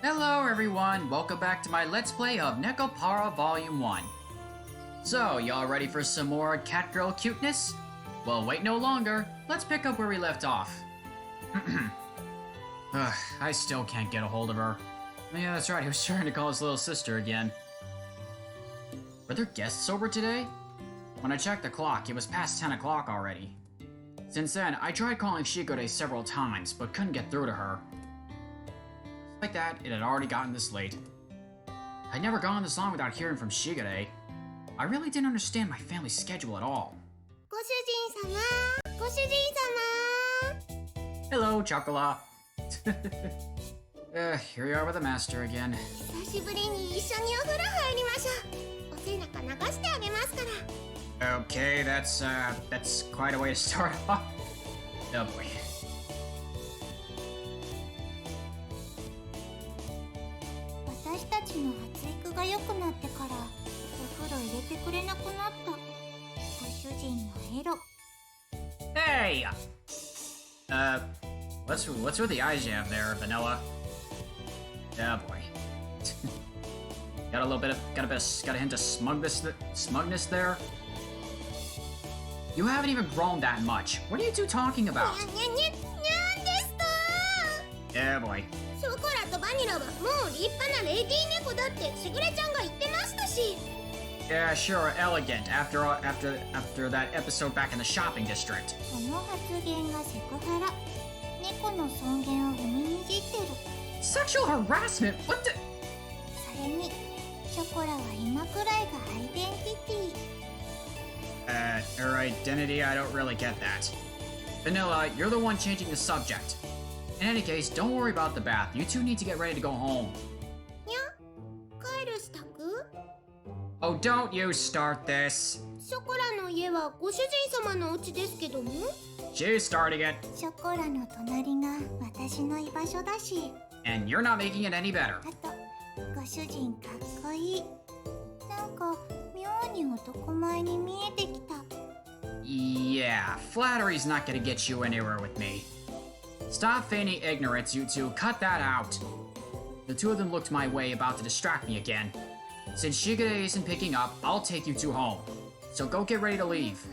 Hello everyone, welcome back to my Let's Play of Nekopara Vol.1. So, y'all ready for some more cat girl cuteness? Well, wait no longer, let's pick up where we left off. I still can't get a hold of her. Yeah, that's right, he was trying to call his little sister again. Were there guests over today? When I checked the clock, it was past 10 o'clock already. Since then, I tried calling Shikode several times, but couldn't get through to her. Like that, it had already gotten this late. I'd never gone this long without hearing from Shigure. I really didn't understand my family's schedule at all. Hello, Chocola. Here we are with the master again. Okay, that's quite a way to start off. Oh boy. 私たちの発育が良くなってからお風呂入れてくれなくなったご主人のエロ Hey! What's with the eyes you have there, Vanilla? Oh boy. got a hint of smugness there. You haven't even grown that much. What are you two talking about? Yeah, boy. ショコラとバニラはもう立派なレディー猫だってしぐれちゃんが言ってましたし Yeah, sure, elegant. After that episode back in the shopping district. その発言がセクハラ猫の尊厳を踏みにじってる Sexual harassment? What the? それにショコラは今くらいがアイデンティティ Her identity? I don't really get that. Vanilla, you're the one changing the subject. In any case, don't worry about the bath. You two need to get ready to go home. にゃ帰る支度 Oh, don't you start this. ショコラの家はご主人様のお家ですけども She's starting it. ショコラの隣が私の居場所だし And you're not making it any better. あとご主人かっこいいなんか妙に男前に見えてきた Yeah, flattery's not gonna get you anywhere with me. Stop feigning ignorance, you two. Cut that out. The two of them looked my way, about to distract me again. Since Shigure isn't picking up, I'll take you two home. So go get ready to leave.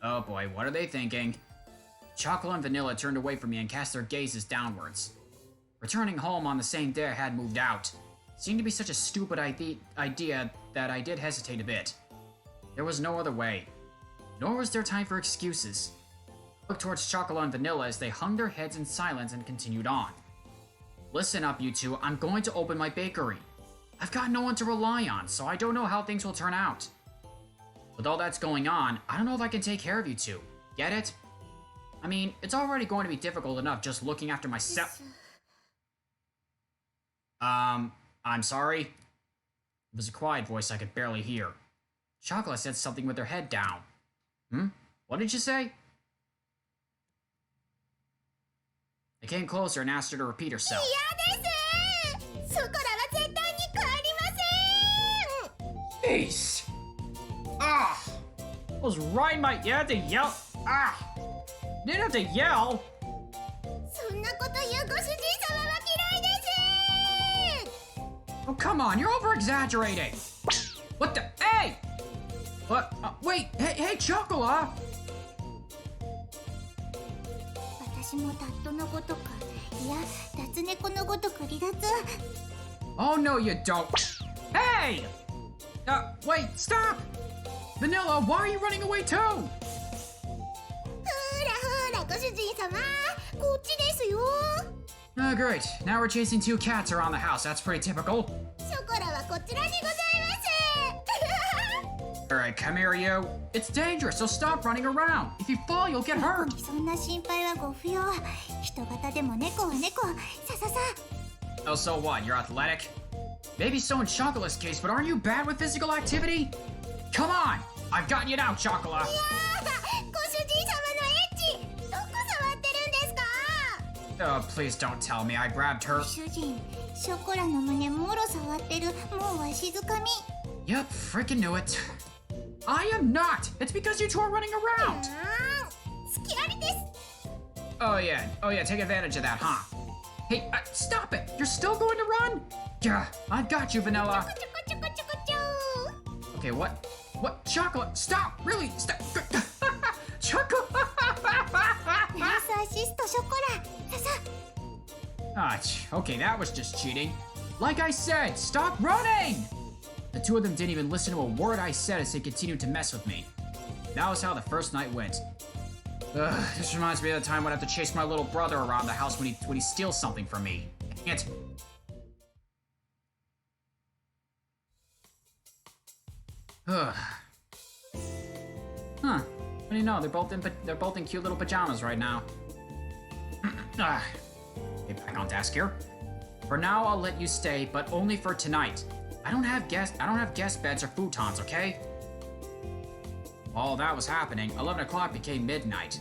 Oh boy, what are they thinking? Chocolate and Vanilla turned away from me and cast their gazes downwards. Returning home on the same day I had moved out seemed to be such a stupid idea that I did hesitate a bit. There was no other way. Nor was there time for excuses. I looked towards Chocolate and Vanilla as they hung their heads in silence and continued on. Listen up, you two. I'm going to open my bakery. I've got no one to rely on, so I don't know how things will turn out. With all that's going on, I don't know if I can take care of you two. Get it? I mean, it's already going to be difficult enough just looking after myself. I'm sorry? It was a quiet voice I could barely hear. Chocolate said something with her head down. What did you say? I came closer and asked her to repeat herself. 嫌ですショコラは絶対に帰りません Ace! Ah! I was right my... You had to yell... Ah! You didn't have to yell! そんなこと言うご主人様は嫌いです Oh, come on, you're over-exaggerating! What the... Hey! What? Wait! Hey, Chocola! 私もダットのごとくいや脱猫のごとく離脱 Oh, no, you don't! Hey! Wait, stop! Vanilla, why are you running away too? ほらご主人様こっちですよ Oh, great. Now we're chasing two cats around the house. That's pretty typical. ショコラはこちらにございます Alright, come here, you. It's dangerous, so stop running around. If you fall, you'll get hurt. そんな心配はご不要人型でも猫は猫さささ Oh, so what? You're athletic? Maybe so in Chocolate's case, but aren't you bad with physical activity? Come on! I've gotten you now, Chocolate! ご主人様のエッチどこ触ってるんですか Oh, please don't tell me I grabbed her. 主人ショコラの胸もろ触ってるもうわしづかみ Yep, freaking knew it. I am not! It's because you two are running around! 好きありです Oh yeah, take advantage of that, huh? Hey, stop it! You're still going to run? Yeah, I've got you, Vanilla. Okay, what? What? Chocolate, stop! Really? Stop! Chocolate! ナイスアシストショコラ。Okay, that was just cheating. Like I said, stop running! The two of them didn't even listen to a word I said as they continued to mess with me. That was how the first night went. This reminds me of the time when I have to chase my little brother around the house when he steals something from me. Dang it. Huh. What do you know? They're both in cute little pajamas right now. Get back on task here. For now, I'll let you stay, but only for tonight. I don't have guest beds or futons, okay? While that was happening, 11 o'clock became midnight.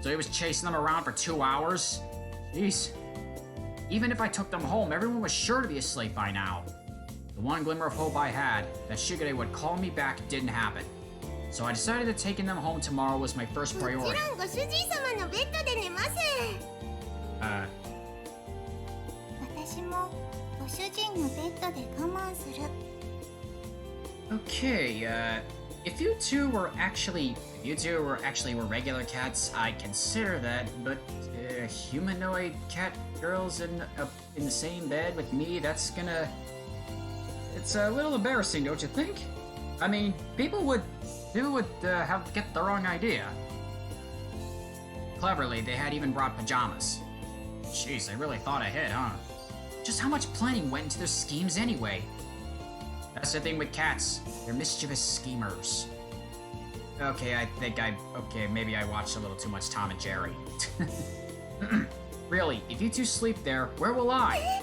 So he was chasing them around for 2 hours? Jeez. Even if I took them home, everyone was sure to be asleep by now. The one glimmer of hope I had, that Shigure would call me back, didn't happen. So I decided that taking them home tomorrow was my first priority. Okay, if you two were actually regular cats, I'd consider that, but humanoid cat girls in the same bed with me, it's a little embarrassing, don't you think? I mean, people would get the wrong idea. Cleverly, they had even brought pajamas. Jeez, they really thought ahead, huh? Just how much planning went into their schemes anyway? That's the thing with cats. They're mischievous schemers. Okay, maybe I watched a little too much Tom and Jerry. Really, if you two sleep there, where will I?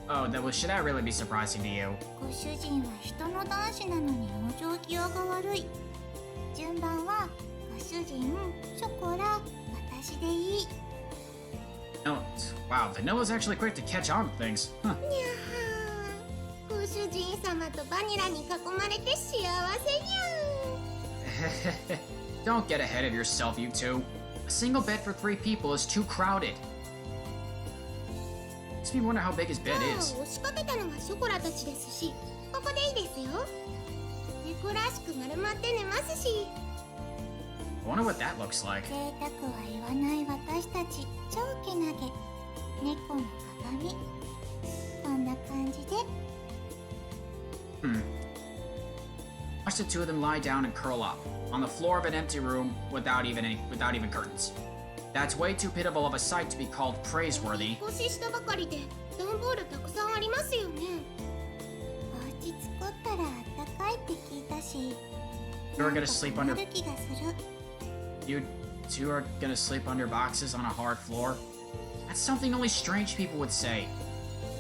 Oh, should that really be surprising to you? No, wow, Vanilla's actually quick to catch on to things. Huh. Don't get ahead of yourself, you two. A single bed for 3 people is too crowded. Makes me wonder how big his bed is. I wonder what that looks like. Watch the two of them lie down and curl up on the floor of an empty room without even curtains. That's way too pitiful of a sight to be called praiseworthy. You're gonna sleep under. You two are gonna sleep under boxes on a hard floor? That's something only strange people would say.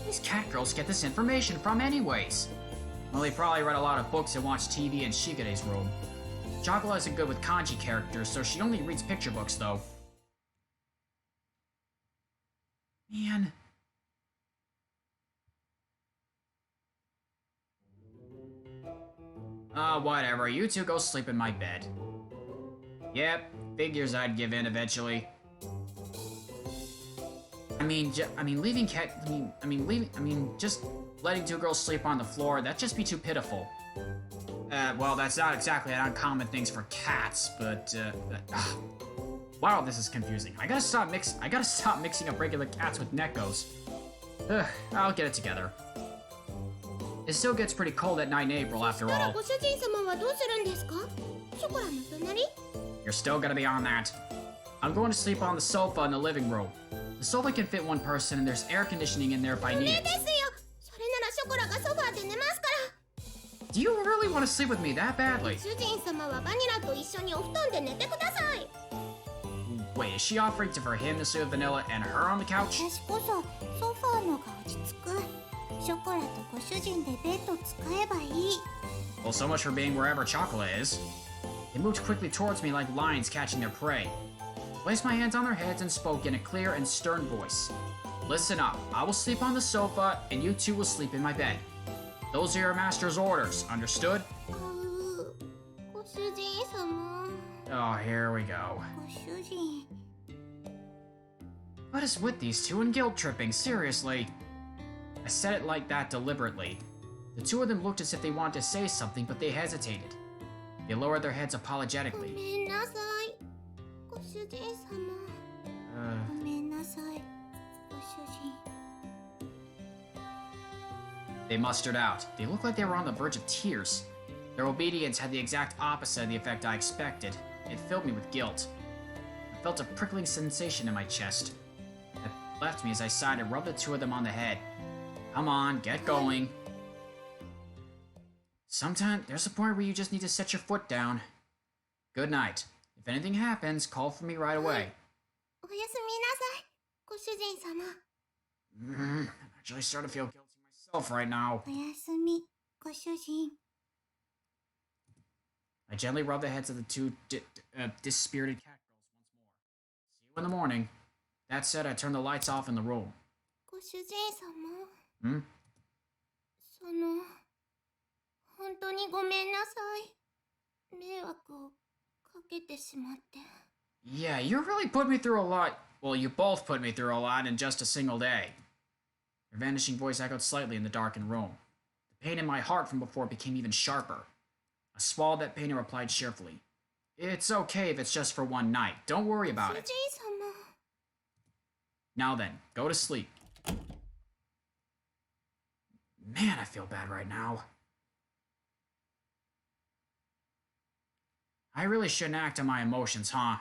These cat girls get this information from anyways. Well, they probably read a lot of books and watched TV in Shigure's room. Chocolate isn't good with kanji characters, so she only reads picture books, though. Man. Whatever. You two go sleep in my bed. Yep, figures I'd give in eventually. Just letting 2 girls sleep on the floor, that'd just be too pitiful. Well, that's not exactly an uncommon thing for cats, but, wow, this is confusing. I gotta stop mixing up regular cats with Nekos. I'll get it together. It still gets pretty cold at night in April, after all. You're still gonna be on that. I'm going to sleep on the sofa in the living room. The sofa can fit 1 person, and there's air conditioning in there if I need it. Do you really want to sleep with me that badly? Wait, is she offering for him to sleep with Vanilla and her on the couch? Well, so much for being wherever Chocolate is. They moved quickly towards me like lions catching their prey. Placed my hands on their heads and spoke in a clear and stern voice. Listen up, I will sleep on the sofa, and you two will sleep in my bed. Those are your master's orders, understood? Oh, here we go. ご主人。 What is with these two and guilt tripping? Seriously. I said it like that deliberately. The two of them looked as if they wanted to say something, but they hesitated. They lowered their heads ご apologetically. めんなさい。ご主人様。ごめんなさい。ご主人。 They mustered out. They looked like they were on the verge of tears. Their obedience had the exact opposite of the effect I expected. It filled me with guilt. I felt a prickling sensation in my chest. It left me as I sighed and rubbed the two of them on the head. Come on, get going. Sometimes there's a point where you just need to set your foot down. Good night. If anything happens, call for me right away. おやすみなさい。ご主人様。 I'm actually starting to feel guilty myself right now. おやすみ、ご主人。 I gently rubbed the heads of the two dispirited cat girls once more. See you in the morning. That said, I turned the lights off in the room. ご主人様。 Hmm? 本当にごめんなさい。迷惑をかけてしまって。 Yeah, you really put me through a lot. Well, you both put me through a lot in just a single day. Her vanishing voice echoed slightly in the darkened room. The pain in my heart from before became even sharper. I swallowed that pain and replied cheerfully. It's okay if it's just for one night. Don't worry about 主 it. 人様。 Now then, go to sleep. Man, I feel bad right now. I really shouldn't act on my emotions, huh?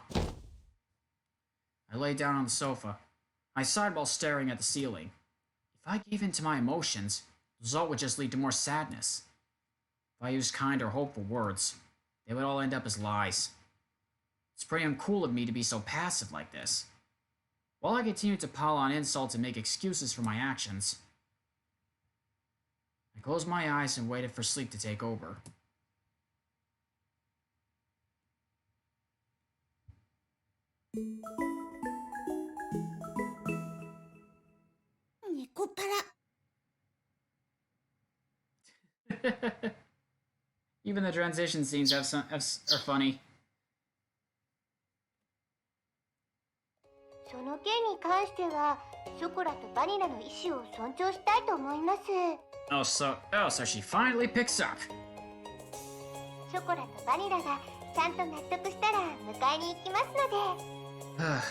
I lay down on the sofa. I sighed while staring at the ceiling. If I gave in to my emotions, the result would just lead to more sadness. If I used kind or hopeful words, they would all end up as lies. It's pretty uncool of me to be so passive like this. While I continued to pile on insults and make excuses for my actions, I closed my eyes and waited for sleep to take over. Nekopara. Even the transition scenes are funny. その件に関しては、ショコラとバニラの意思を尊重したいと思います。 So she finally picks up. ショコラとバニラがちゃんと納得したら迎えに行きますので。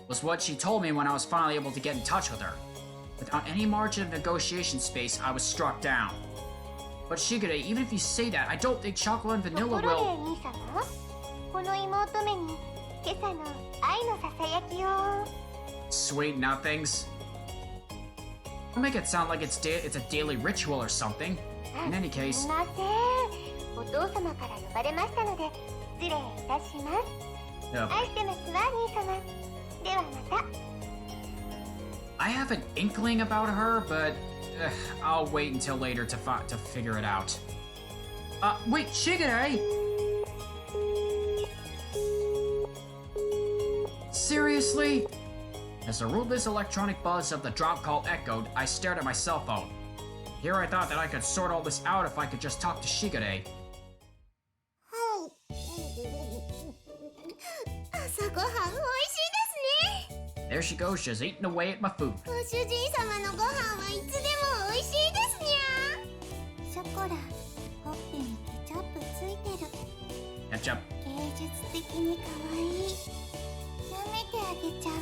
Was what she told me when I was finally able to get in touch with her. Without any margin of negotiation space, I was struck down. But Shigure, even if you say that, I don't think chocolate and と vanilla ころで will... 兄様、この妹目に今朝の愛のささやきを。 Sweet nothings. Don't make it sound like it's a daily ritual or something. In any す case... みません。お父様から呼ばれましたので、失礼いたします。 愛してますわ、兄様。ではまた。 I have an inkling about her, but I'll wait until later to figure it out. Wait, Shigure! Seriously? As the ruthless electronic buzz of the drop call echoed, I stared at my cell phone. Here I thought that I could sort all this out if I could just talk to Shigure. 朝ごはん美味しいですね。 There she goes, just eating away at my food. ご主人様のご飯はいつでも美味しいですにゃ。ショコラ、ほっぺにケチャップついてる。 Ketchup. 芸術的に可愛い。舐めてあげちゃう。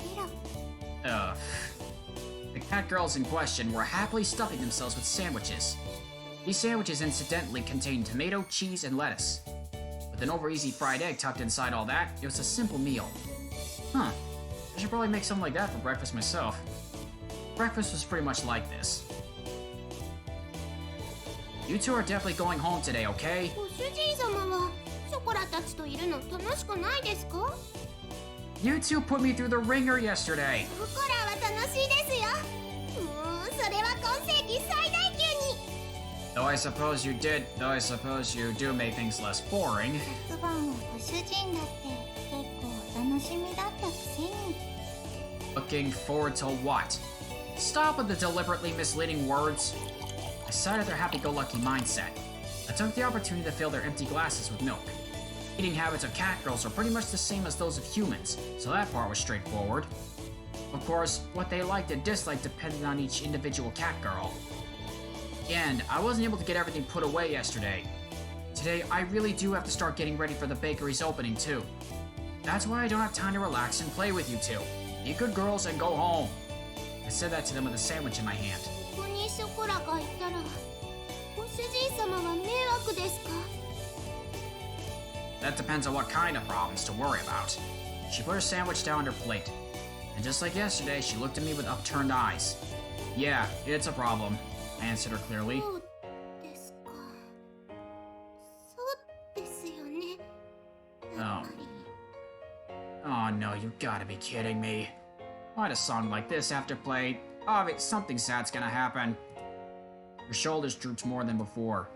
ペロペロ。 The cat girls in question were happily stuffing themselves with sandwiches. These sandwiches incidentally contained tomato, cheese, and lettuce. With an over-easy fried egg tucked inside all that, it was a simple meal. Huh. I should probably make something like that for breakfast myself. Breakfast was pretty much like this. You two are definitely going home today, okay? ご主人様はショコラたちといるの楽しくないですか？ You two put me through the ringer yesterday. ショコラは楽しいですよ。もうそれは今世紀最大級に。 Though I suppose you do make things less boring. 昨晩はご主人だって結構お楽しみだったくせに。 Looking forward to what? Stop with the deliberately misleading words. I sighed at their happy-go-lucky mindset. I took the opportunity to fill their empty glasses with milk. Eating habits of cat girls are pretty much the same as those of humans, so that part was straightforward. Of course, what they liked and disliked depended on each individual cat girl. And I wasn't able to get everything put away yesterday. Today, I really do have to start getting ready for the bakery's opening too. That's why I don't have time to relax and play with you two. Be good girls and go home. I said that to them with a sandwich in my hand. ここにショコラがいたらご主人様は迷惑ですか？ That depends on what kind of problems to worry about. She put her sandwich down her plate. And just like yesterday, she looked at me with upturned eyes. Yeah, it's a problem, I answered her clearly. そうですか。そうですよね。 Oh. Oh no, you gotta be kidding me. Why'd a song like this have to play? Oh, something sad's gonna happen. Her shoulders drooped more than before.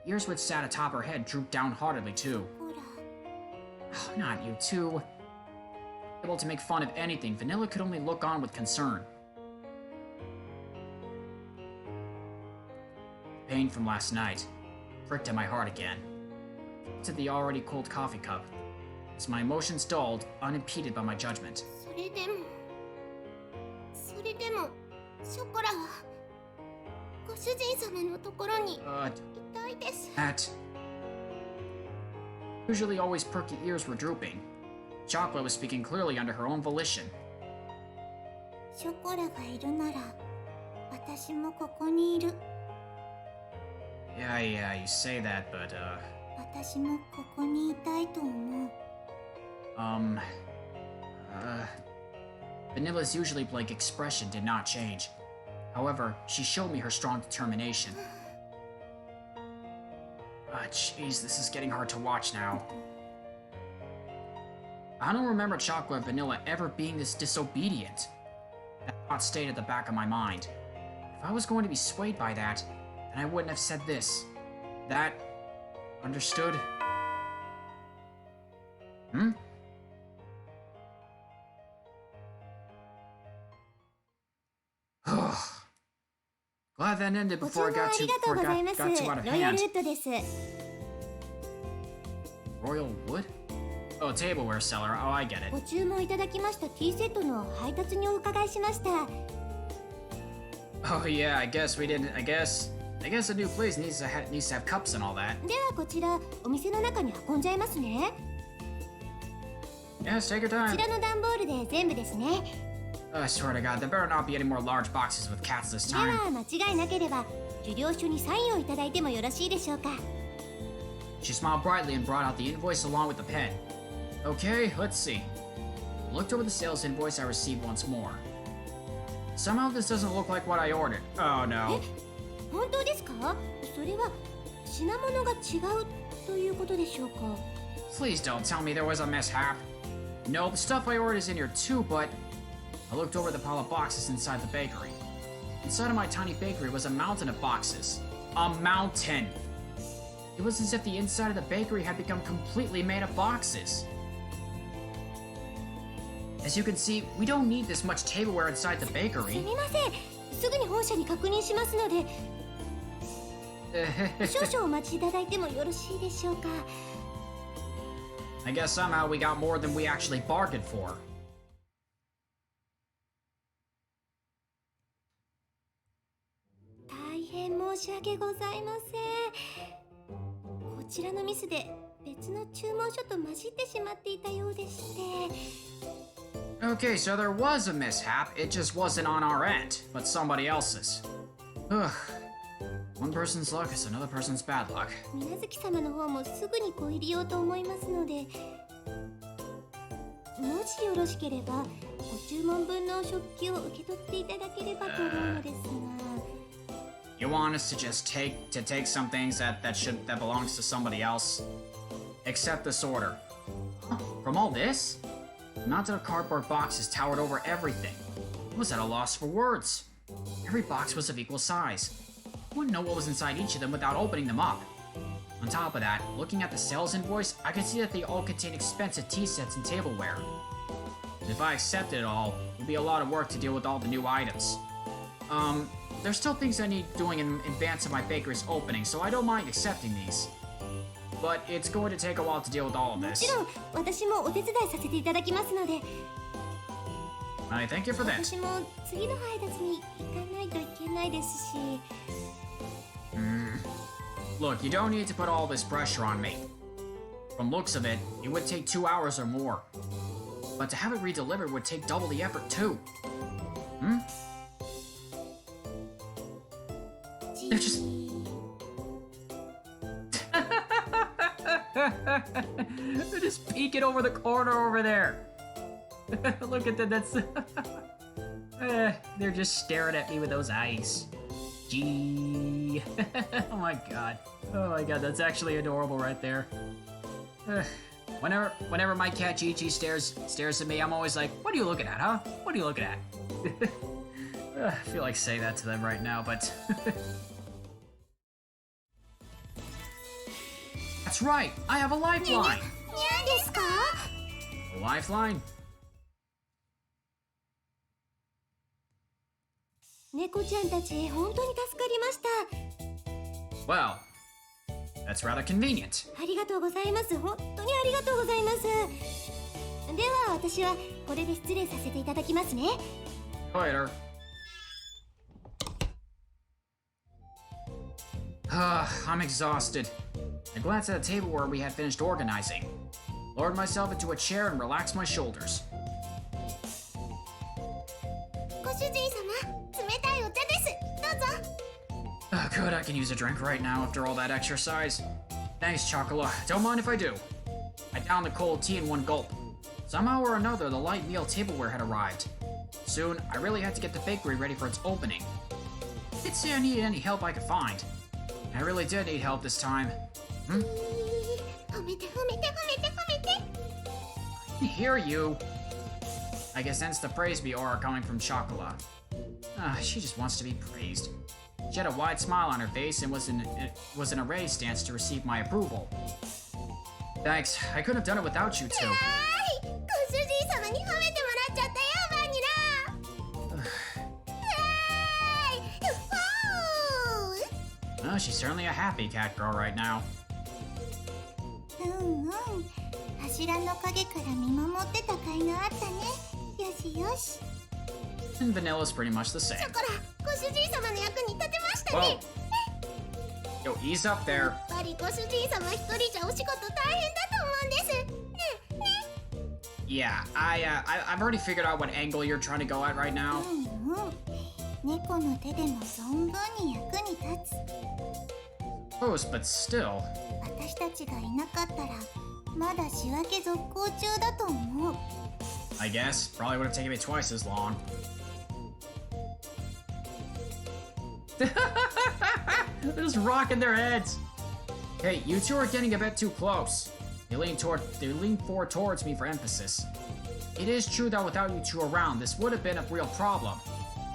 Ears which sat atop her head drooped downheartedly too. ほら。 Oh, not you two. Able to make fun of anything, Vanilla could only look on with concern. Pain from last night pricked at my heart again. To the already cold coffee cup, as my emotions dulled, unimpeded by my judgment. それでもショコラはご主人様のところにいたいです。 That. Usually always perky ears were drooping. Chocolate was speaking clearly under her own volition. ショコラがいるなら私もここにいる。 Yeah, you say that, but, 私もここにいたいと思う。 Vanilla's usually blank expression did not change. However, she showed me her strong determination. Jeez, this is getting hard to watch now. I don't remember Chocolate or Vanilla ever being this disobedient. That thought stayed at the back of my mind. If I was going to be swayed by that, then I wouldn't have said this. That... Understood? Hmm? Glad that ended ご before 注 it 文あ got り too がとうございます。 got too out of ロイヤル hand. ウッドです。 Royal wood? Oh, tableware seller. Oh, I get it. ご注文いただきましたティーセットの配達にお伺いしました。 Oh yeah, I guess we didn't. I guess a new place needs to have cups and all that. ではこちらお店の中に運んじゃいますね。 Yes, take your こ time. ちらの段ボールで全部ですね。 I swear to God, there better not be any more large boxes with cats this で time. は間違いなければ受領書にサインをいただいてもよろしいでしょうか。 She smiled brightly and brought out the invoice along with the pen. Okay, let's see. I looked over the sales invoice I received once more. Somehow this doesn't look like what I ordered. Oh no. 本当ですか？それは品物が違うということでしょうか。 Please don't tell me there was a mishap. No, the stuff I ordered is in here too, but... I looked over the pile of boxes inside the bakery. Inside of my tiny bakery was a mountain of boxes. A mountain! It was as if the inside of the bakery had become completely made of boxes. As you can see, we don't need this much tableware inside the す bakery. みません。すぐに本社に確認しますので、少々お待ちいただいてもよろしいでしょうか。 I guess somehow we got more than we actually bargained for. 大変申し訳ございません。こちらのミスで別の注文書と混じってしまっていたようでして。 Okay, so there was a mishap. It just wasn't on our end, but somebody else's. Ugh. One person's luck is another person's bad luck. 水月様の方もすぐにご入りようと思いますので、もしよろしければご注文分の食器を受け取っていただければと思うのですが。 You want us to just take some things that belongs to somebody else? Accept this order. Huh, from all this? The mountain of cardboard boxes towered over everything. I was at a loss for words. Every box was of equal size. I wouldn't know what was inside each of them without opening them up. On top of that, looking at the sales invoice, I could see that they all contain expensive tea sets and tableware. If I accepted it all, it would be a lot of work to deal with all the new items. there's still things I need doing in advance of my bakery's opening, so I don't mind accepting these. But it's going to take a while to deal with all of も this. ちろん私もお手伝いさせていただきますので I thank you for that. 私も次の配達に行かないといけないですし Look, you don't need to put all this pressure on me. From looks of it, it would take 2 hours or more. But to have it redelivered would take double the effort too. They're just... They're just peeking over the corner over there. Look at them, that's... they're just staring at me with those eyes. Gee. Oh my god. Oh my god, that's actually adorable right there. Whenever my cat Gigi stares at me, I'm always like, what are you looking at, huh? What are you looking at? I feel like saying that to them right now, but... That's right! I have a lifeline! 何ですか A lifeline? 猫ちゃんたち本当に助かりました Well, that's rather convenient. ありがとうございます本当にありがとうございますでは私はこれで失礼させていただきますね Later. I'm exhausted. I glanced at the table where we had finished organizing, lowered myself into a chair and relaxed my shoulders. ご主人様冷たいお茶ですどうぞ Good, I can use a drink right now after all that exercise. Thanks, Chocola. Don't mind if I do. I downed the cold tea in one gulp. Somehow or another, the light meal tableware had arrived. Soon, I really had to get the bakery ready for its opening. I didn't say I needed any help I could find. I really did need help this time. 褒めて褒めて褒めて褒めて I can hear you. I can sense the praise me aura coming from Chocola. She just wants to be praised. She had a wide smile on her face and was in a ready stance to receive my approval. Thanks. I couldn't have done it without you two. はいご主人様に褒めてもらっちゃったよバニラはい She's certainly a happy cat girl right now. 柱の陰から見守ってた甲斐があったねよしよし And Vanilla's pretty much the same. だからご主人様の役に立てましたね Yo, ease up there. やっぱりご主人様一人じゃお仕事大変だと思うんですねね Yeah, I've already figured out what angle you're trying to go at right now. 猫の手でも存分に役に立つ Close, but still. 私たちがいなかったらまだ仕分け続行中だと思う I guess. Probably would have taken me twice as long. They're just rocking their heads. Hey, you two are getting a bit too close. They lean forward towards me for emphasis. It is true that without you two around, this would have been a real problem.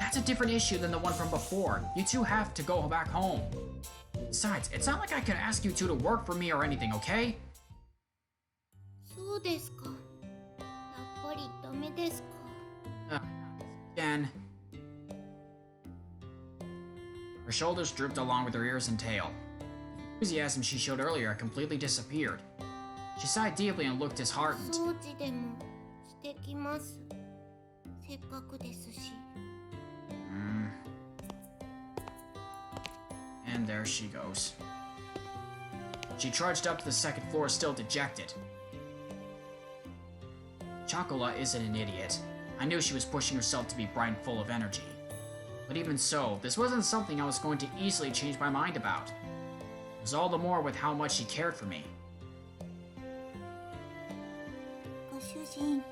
That's a different issue than the one from before. You two have to go back home. Besides, it's not like I could ask you two to work for me or anything, okay? そうですかやっぱりダメですか Again. Her shoulders drooped along with her ears and tail. The enthusiasm she showed earlier completely disappeared. She sighed deeply and looked disheartened. 掃除でもしてきますせっかくですし And there she goes. She trudged up to the second floor, still dejected. Chocola isn't an idiot. I knew she was pushing herself to be bright and full of energy. But even so, this wasn't something I was going to easily change my mind about. It was all the more with how much she cared for me. ご主人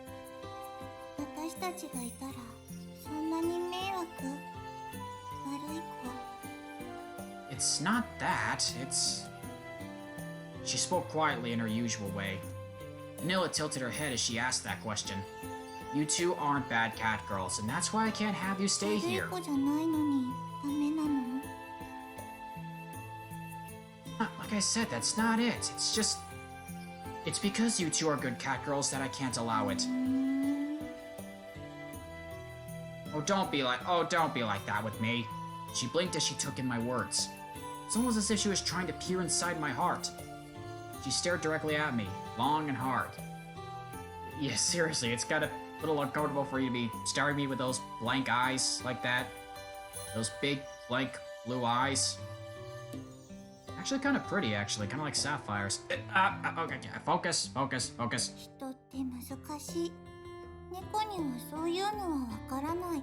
私たちがいたらそんなに迷惑悪い子 It's not that, it's... She spoke quietly in her usual way. Vanilla tilted her head as she asked that question. You two aren't bad cat girls, and that's why I can't have you stay 悪い here. 子じゃないのにダメなの Like I said, that's not it. It's just... It's because you two are good cat girls that I can't allow it. Oh, don't be like that with me. She blinked as she took in my words. It's almost as if she was trying to peer inside my heart. She stared directly at me, long and hard. Yeah, seriously, it's got a little uncomfortable for you to be staring at me with those blank eyes like that. Those big, blank, blue eyes. Actually kind of pretty, actually. Kind of like sapphires. Okay, focus, focus, focus. 人って難しい。猫にはそういうのはわからない。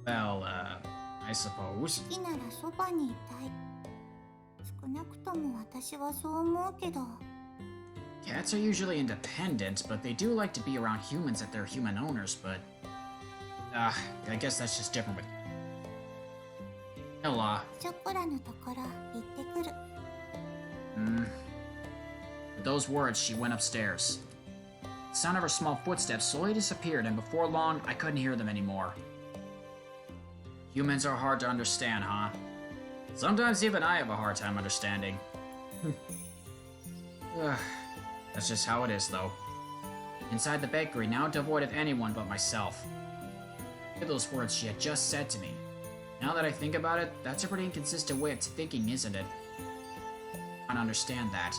Well, I suppose. 好きならそばにいたい。少なくとも私はそう思うけど。 Cats are usually independent, but they do like to be around humans that they're human owners, but... I guess that's just different with... Ella. ショコラのところ行ってくる。 With those words, she went upstairs. The sound of her small footsteps slowly disappeared, and before long, I couldn't hear them anymore. Humans are hard to understand, huh? Sometimes even I have a hard time understanding. That's just how it is, though. Inside the bakery, now devoid of anyone but myself. Look at those words she had just said to me. Now that I think about it, that's a pretty inconsistent way of thinking, isn't it? I don't understand that.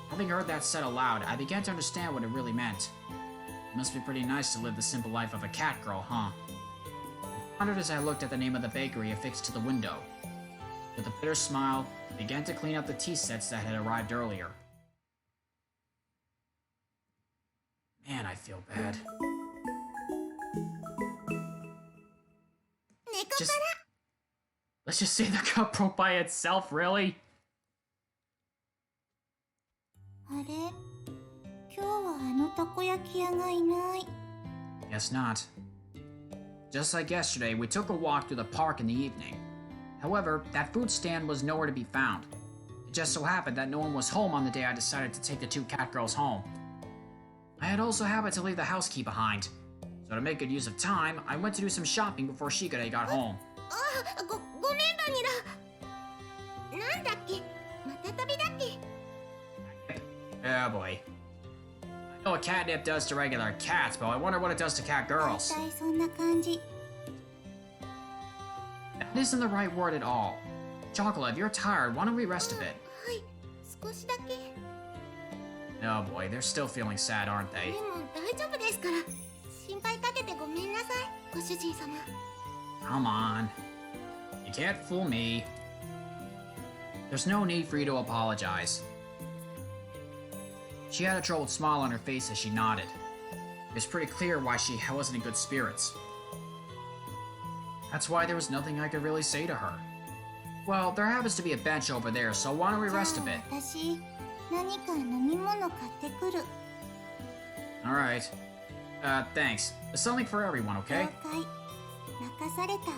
Having heard that said aloud, I began to understand what it really meant. It must be pretty nice to live the simple life of a cat girl, huh? I wondered as I looked at the name of the bakery affixed to the window. With a bitter smile, I began to clean up the tea sets that had arrived earlier. Man, I feel bad. Nekopara! Let's just say the cup broke by itself, really? あれ今日はあのたこ焼き屋がいない。 Guess not. Just like yesterday, we took a walk through the park in the evening. However, that food stand was nowhere to be found. It just so happened that no one was home on the day I decided to take the two cat girls home. I had also happened to leave the house key behind. So to make good use of time, I went to do some shopping before Shikare got home. ごめんバニラ。なんだっけまた旅だっけ Oh boy. I know what catnip does to regular cats, but I wonder what it does to cat girls. 大体そんな感じ。 That isn't the right word at all. Chocolate, if you're tired, why don't we rest a bit? はい、少しだけ。 Oh boy, they're still feeling sad, aren't で they? も大丈夫ですから。心配かけてごめんなさい、ご主人様。 Come on. You can't fool me. There's no need for you to apologize. She had a troubled smile on her face as she nodded. It was pretty clear why she wasn't in good spirits. That's why there was nothing I could really say to her. Well, there happens to be a bench over there, so why don't we rest a bit? 私、何か飲み物買ってくる。 Alright. Thanks. There's something for everyone, 了 okay? 解。任された。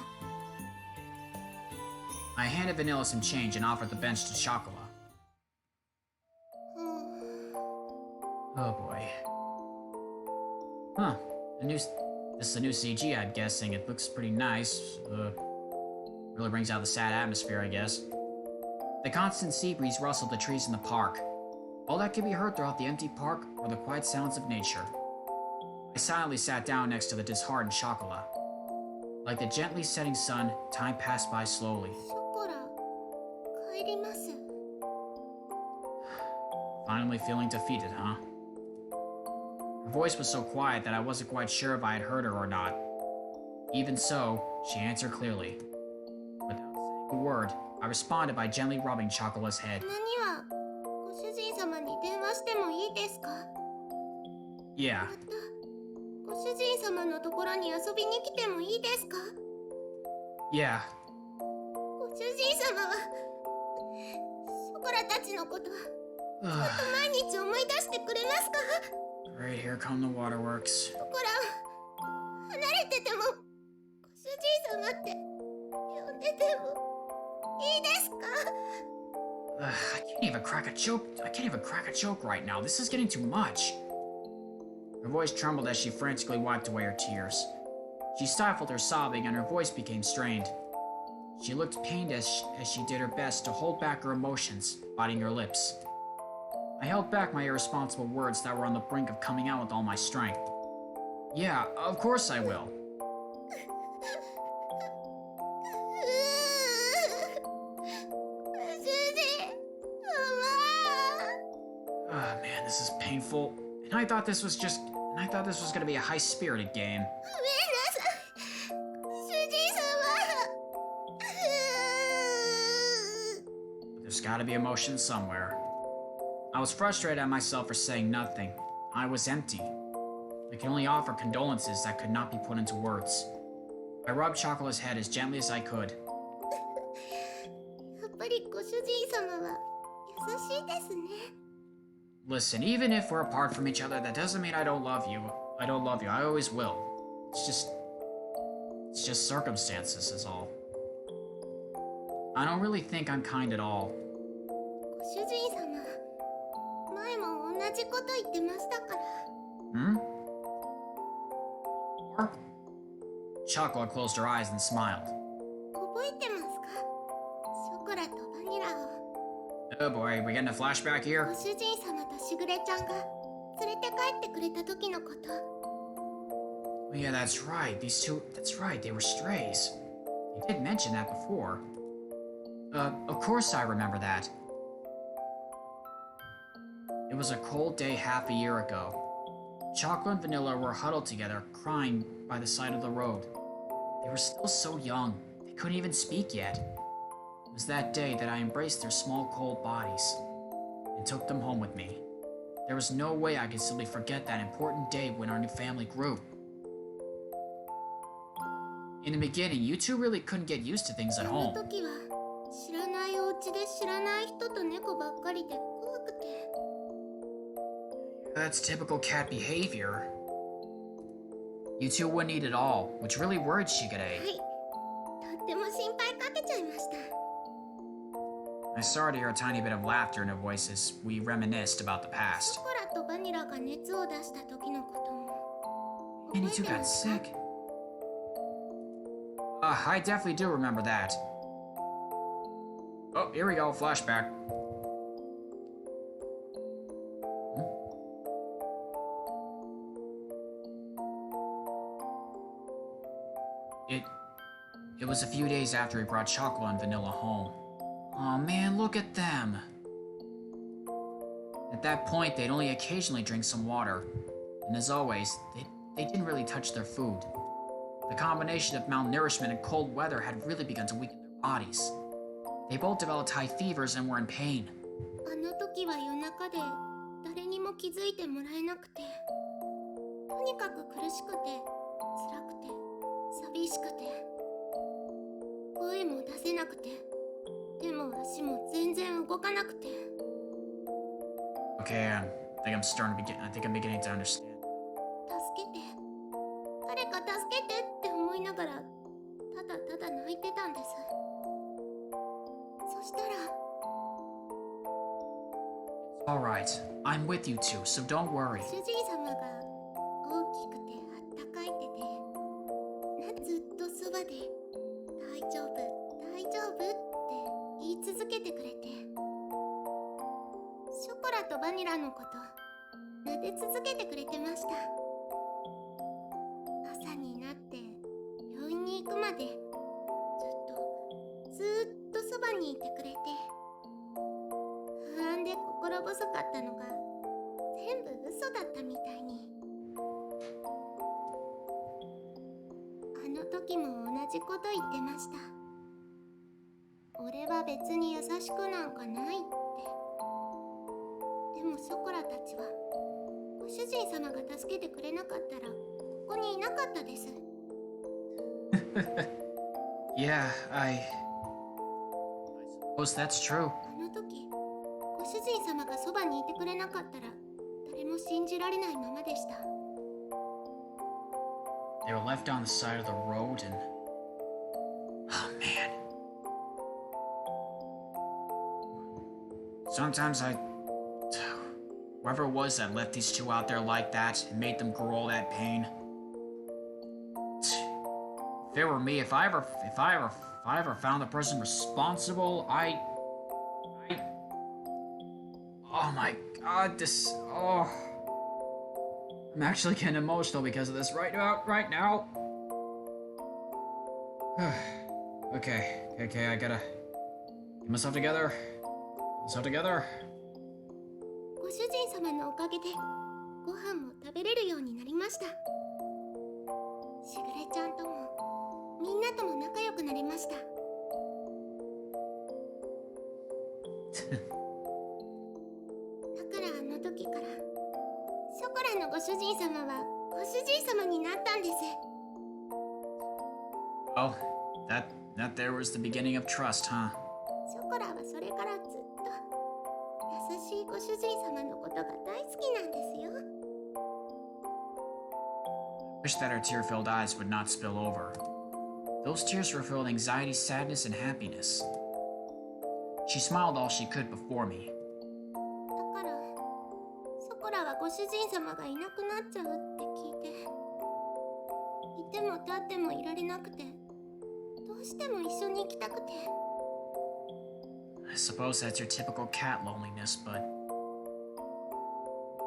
I handed Vanilla some change and offered the bench to Chocola. Oh boy. Huh. This is a new CG, I'm guessing. It looks pretty nice. Really brings out the sad atmosphere, I guess. The constant sea breeze rustled the trees in the park. All that could be heard throughout the empty park were the quiet sounds of nature. I silently sat down next to the disheartened Chocola. Like the gently setting sun, time passed by slowly. ショコラ、帰ります。 Finally feeling defeated, huh? Her voice was so quiet that I wasn't quite sure if I had heard her or not. Even so, she answered clearly. Without saying a word, I responded by gently rubbing Chocola's head. 何はご主人様に電話してもいいですか Yeah, またご主人様のところに遊びに来てもいいですか yeah. ご主人様はショコラたちのことは Ugh. 毎日思い出してくれますか Right, here come the waterworks. ショコラは離れててもご主人様って呼んでてもいいですか I can't even crack a joke. I can't even crack a joke right now. This is getting too much. Her voice trembled as she frantically wiped away her tears. She stifled her sobbing and her voice became strained. She looked pained as she did her best to hold back her emotions, biting her lips. I held back my irresponsible words that were on the brink of coming out with all my strength. Yeah, of course I will. Oh man, this is painful. And I thought this was gonna be a high-spirited game. ごめんなさい主人様 But there's gotta be emotion somewhere. I was frustrated at myself for saying nothing. I was empty. I could only offer condolences that could not be put into words. I rubbed Chocolate's head as gently as I could. やっぱりご主人様は優しいですね Listen, even if we're apart from each other, that doesn't mean I don't love you. I don't love you. I always will. It's just circumstances is all. I don't really think I'm kind at all. ご主人様前も同じこと言ってましたから Hmm? Or? Chocolate closed her eyes and smiled. 覚えてますかショコラとバニラを Oh boy, we getting a flashback ご here? 主人様としぐれちゃんが連れて帰ってくれた時のこと Oh, yeah, that's right. These two, that's right, they were strays. You did mention that before. Of course I remember that. It was a cold day half a year ago. Chocolate and Vanilla were huddled together, crying by the side of the road. They were still so young, they couldn't even speak yet. It was that day that I embraced their small cold bodies and took them home with me. There was no way I could simply forget that important day when our new family grew. In the beginning, you two really couldn't get used to things at あの home. 時は知らないお家で知らない人と猫ばっかりで怖くて That's typical cat behavior. You two wouldn't eat at all, which really worried は Shigure. いとっても心配かけちゃいました I started to hear a tiny bit of laughter in her voice as we reminisced about the シ past. ョコラとバニラが熱を出した時のことも And you 覚 two えてま got すか sick. I definitely do remember that. Oh, here we go, flashback. It was a few days after he brought Chocolate and Vanilla home. Aw man, look at them. At that point, they'd only occasionally drink some water. And as always, they didn't really touch their food. The combination of malnourishment and cold weather had really begun to weaken their bodies. They both developed high fevers and were in pain. あの時は夜中で誰にも気づいてもらえなくてとにかく苦しくて辛くて寂しくて声も出せなくて手も足も全然動かなくて Okay, I think I'm beginning to understand. 助けて誰か助けてって思いながらただただ泣いてたんですそしたら Alright, I'm with you two, so don't worry. 主人様が大きくてあったかい手でずっとそばで大丈夫大丈夫って言い続けてくれてショコラとバニラのこと撫で続けてくれてました朝になって病院に行くまでずっとそばにいてくれて不安で心細かったのが全部嘘だったみたいにあの時も同じこと言ってました俺は別に優しくなんかないってでもショコラたちはご主人様が助けてくれなかったらここにいなかったです Yeah, I suppose that's true. あの時ご主人様がそばにいてくれなかったら誰も信じられないままでした They were left on the side of the road and... Oh, man. Sometimes whoever it was that left these two out there like that and made them grow all that pain. If it were me, if I ever found the person responsible, oh my god, oh. I'm actually getting emotional because of this right now. Okay, I gotta get myself together. ごご主人様のおかげでご飯も食べれるようになりました。しぐれちゃんともみんなとも仲良くなれました。だからあの時からショコラのご主人様はご主人様になったんです。Oh, that there was the beginning of trust, huh? ショコラはそれからずっと優しいご主人様のことが大好きなんですよ。Wish that her tear-filled eyes would not spill over. Those tears were filled with anxiety, sadness, and happiness. She smiled all she could before me. だからショコラはご主人様がいなくなっちゃうって聞いて、いても立ってもいられなくて、どうしても一緒に行きたくて。I suppose that's your typical cat loneliness, but...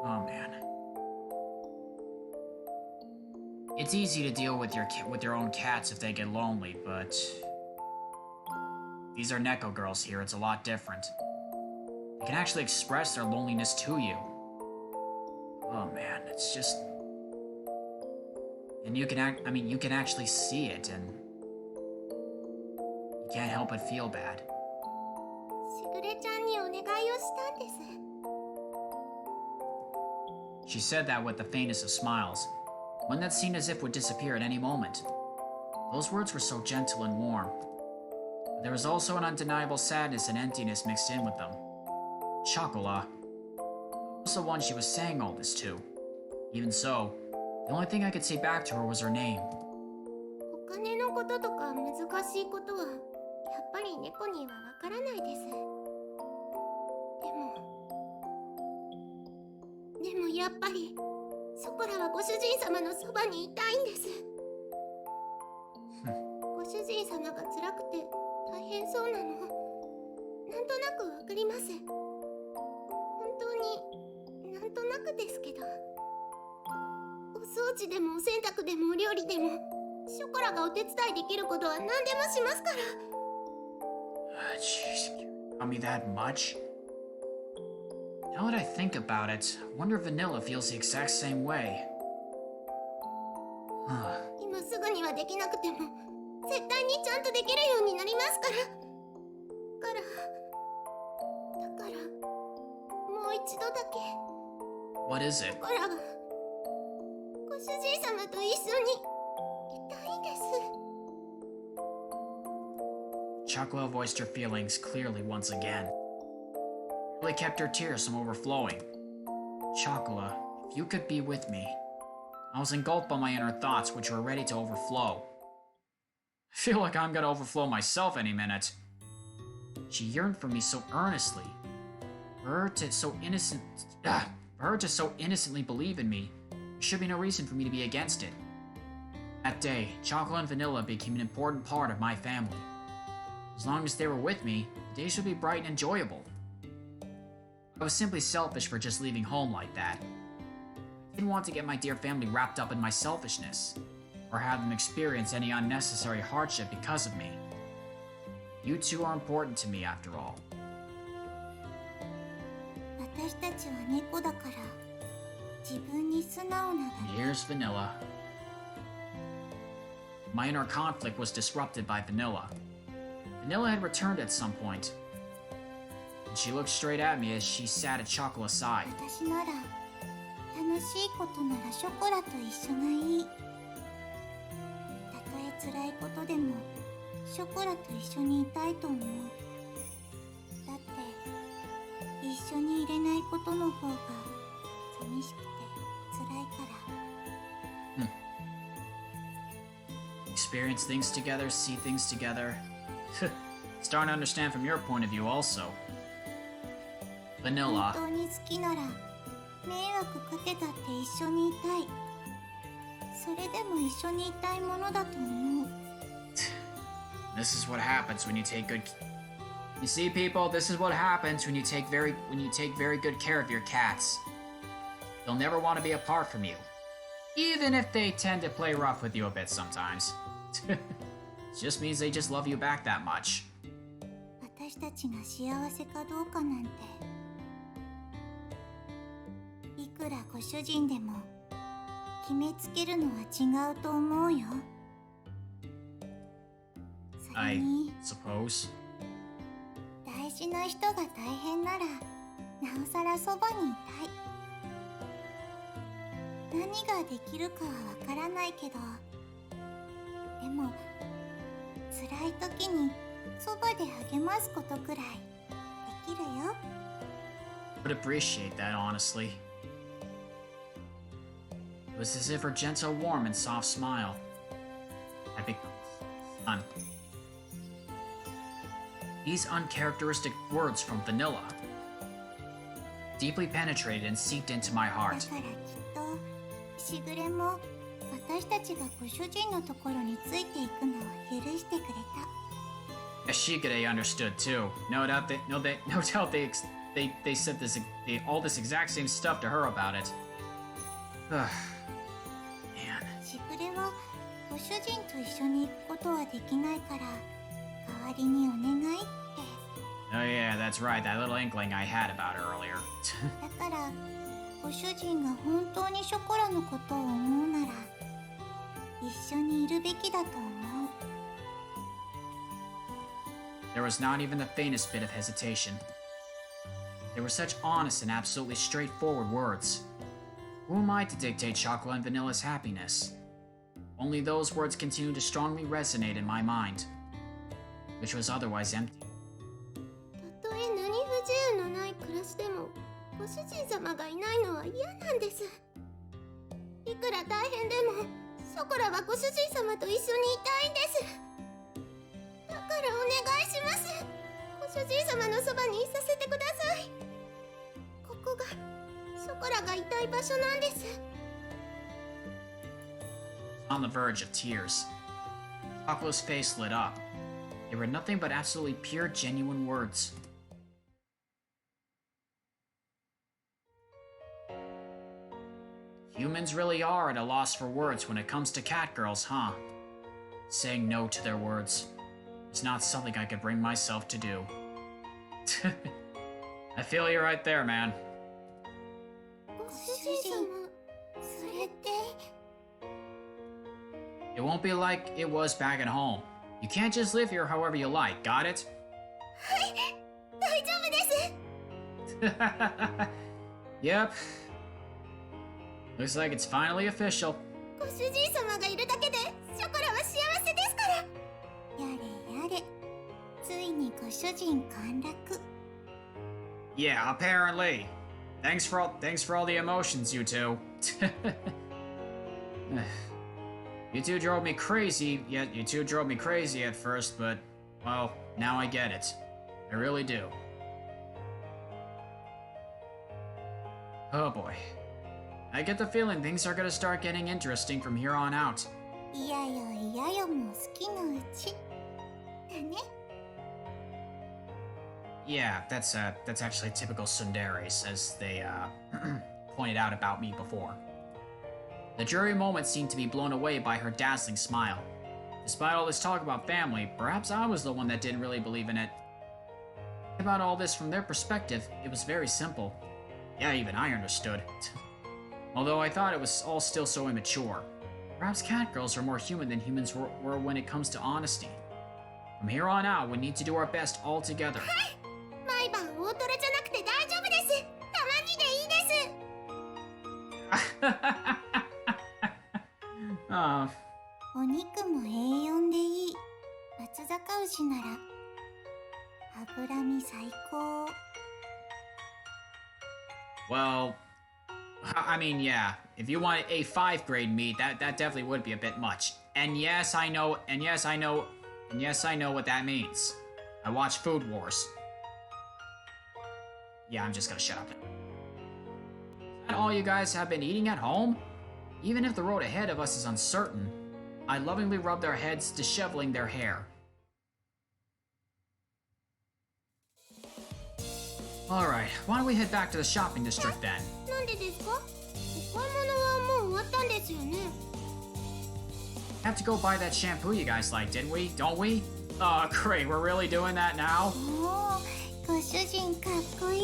Oh man. It's easy to deal with your own cats if they get lonely, but... These are Neko girls here, it's a lot different. They can actually express their loneliness to you. Oh man, it's just... And you can you can actually see it, and... You can't help but feel bad. しぐれちゃんにお願いをしたんです。She said that with the faintest of smiles, one that seemed as if would disappear at any moment. Those words were so gentle and warm, but there was also an undeniable sadness and emptiness mixed in with them. Chocola was the one she was saying all this to. Even so, the only thing I could say back to her was her name. お金のこととか難しいことはやっぱり猫にはわからないです。でもやっぱりショコラはご主人様のそばにいたいんです。ご主人様が辛くて大変そうなのなんとなくわかります。本当になんとなくですけど、お掃除でもお洗濯でもお料理でもショコラがお手伝いできることは何でもしますから。Jeez, tell me that much? Now that I think about it, I wonder if Vanilla feels the exact same way. 今すぐにはできなくても絶対にちゃんとできるようになりますから。だからもう一度だけ。 What is it? ショコラはご主人様と一緒にいたいんです。 Chocola voiced her feelings clearly once again. Really kept her tears from overflowing. Chocola, if you could be with me. I was engulfed by my inner thoughts, which were ready to overflow. I feel like I'm gonna overflow myself any minute. She yearned for me so earnestly. For her to so innocently believe in me, there should be no reason for me to be against it. That day, Chocolate and Vanilla became an important part of my family. As long as they were with me, the days would be bright and enjoyable. I was simply selfish for just leaving home like that. I didn't want to get my dear family wrapped up in my selfishness, or have them experience any unnecessary hardship because of me. You two are important to me after all. 私たちは猫だから自分に素直なだけ。 Here's Vanilla. My inner conflict was disrupted by Vanilla. Vanilla had returned at some point, and she looked straight at me as she sat at Chocola's side. 私なら楽しいことならショコラと一緒がいい。たとえ辛いことでもショコラと一緒にいたいと思う。だって一緒にいれないことの方が寂しくて辛いから。Experience things together, see things together. Starting to understand from your point of view also. Vanilla. 本当に好きなら迷惑かけたって一緒にいたい。それでも一緒にいたいものだと思う。This is what happens when you take good. You see, people, this is what happens when you take very good care of your cats. They'll never want to be apart from you, even if they tend to play rough with you a bit sometimes. It just means they just love you back that much. 私たちが幸せかどうかなんてくらご主人でも決めつけるのは違うと思うよ。それ I に suppose. 大事な人が大変ならなおさらそばにいたい。何ができるかはわからないけど、でも辛い時にそばで励ますことくらいできるよ。Would appreciate that, honestly. It was as if her gentle, warm, and soft smile had become sun. These uncharacteristic words from Vanilla deeply penetrated and seeped into my だ heart. からきっとしぐれも私たちがご主人のところについていくのを許してくれた。Ashikade understood too. No doubt they said all this exact same stuff to her about it. Man. しぐれはご主人と一緒に行くことはできないから代わりにお願いって。 Oh yeah, that's right. That little inkling I had about her earlier. だからご主人が本当にショコラのことを思うなら一緒にいるべきだと思う。 There was not even the faintest bit of hesitation. They were such honest and absolutely straightforward words. Who am I to dictate Chocolate and Vanilla's happiness? Only those words continued to strongly resonate in my mind, which was otherwise empty. たとえ何不自由のない暮らしでもご主人様がいないのは嫌なんです。いくら大変でもショコラはご主人様と一緒にいたいんです。だからお願いします。ご主人様のそばにいさせてください。ここがショコラがいたい場所なんです。 On the verge of tears, Chocolate's face lit up. They were nothing but absolutely pure, genuine words. Humans really are at a loss for words when it comes to cat girls, huh? Saying no to their words is not something I could bring myself to do. I feel you right there, man. ご主人様、それって。 It won't be like it was back at home. You can't just live here however you like, got it? はい、大丈夫です。 Yep. Looks like it's finally official. ご主人様がいるだけでショコラは幸せですから。やれやれ、ついにご主人陥落。 Yeah, apparently. Thanks for all the emotions, you two. You two drove me crazy at first, but well, now I get it. I really do. Oh boy. I get the feeling things are gonna start getting interesting from here on out. いやよいやよも好きのうち。だね。 Yeah, that's actually typical tsunderes, as they pointed out about me before. The dreary moment seemed to be blown away by her dazzling smile. Despite all this talk about family, perhaps I was the one that didn't really believe in it. About all this from their perspective, it was very simple. Yeah, even I understood. Although I thought it was all still so immature. Perhaps catgirls are more human than humans were when it comes to honesty. From here on out, we need to do our best all together. 毎晩大トロじゃなくて大丈夫です。たまにでいいです。お肉も A4 でいい。松阪牛なら脂身最高。 Well, I mean, yeah. If you want a 5 grade meat, that definitely would be a bit much. And yes, I know what that means. I watch Food Wars. Yeah, I'm just gonna shut up now. Is that all you guys have been eating at home? Even if the road ahead of us is uncertain, I lovingly rub their heads, disheveling their hair. Alright, why don't we head back to the shopping district then? なんでですか？お買い物はもう終わったんですよね。 Have to go buy that shampoo you guys like, didn't we? Don't we? Oh, great, we're really doing that now? おー、ご主人かっこいい。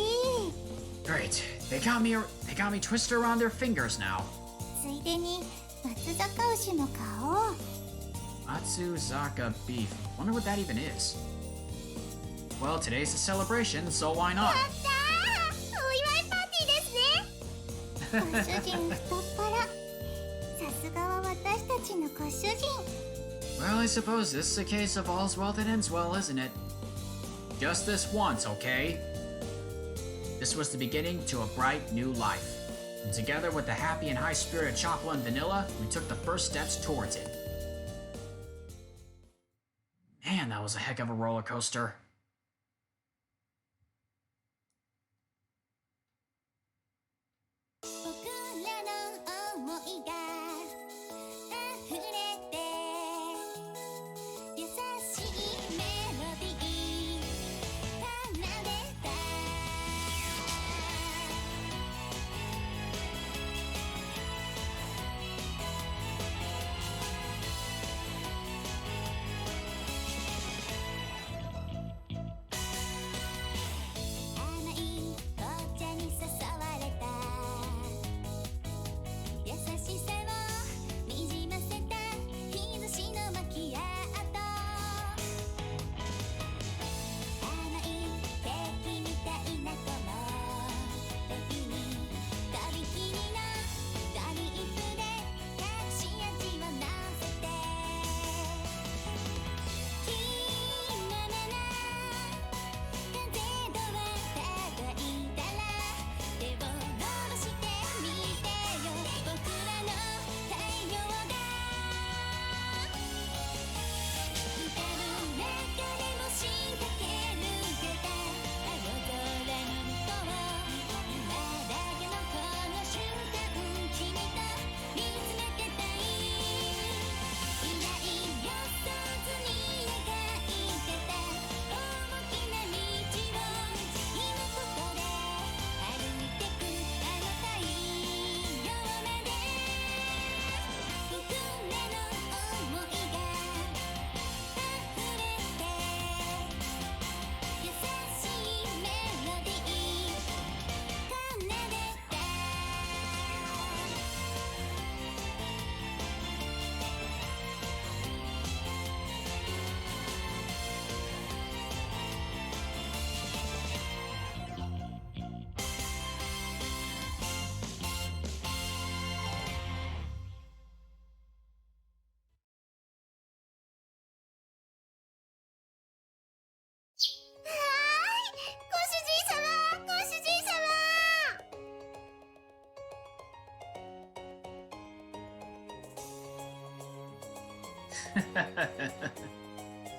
Great. They got me twisted around their fingers now. ついでに松坂牛も買おう。 Matsuzaka beef. Wonder what that even is. Well, today's a celebration, so why not? やったー、お祝いパーティーですね。ご主人太っ腹。さすがは私たちのご主人。 Well, I suppose this is a case of all's well that ends well, isn't it? Just this once, okay? This was the beginning to a bright new life. And together with the happy and high-spirited chocolate and vanilla, we took the first steps towards it. Man, that was a heck of a roller coaster.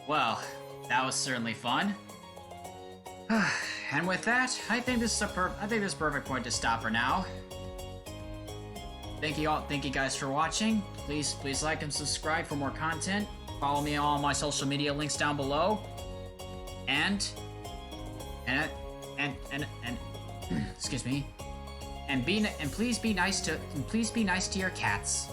Well, that was certainly fun. And with that, I think this is a perfect point to stop for now. Thank you guys for watching. Please like and subscribe for more content. Follow me on all my social media links down below. And excuse me. And please be nice to your cats.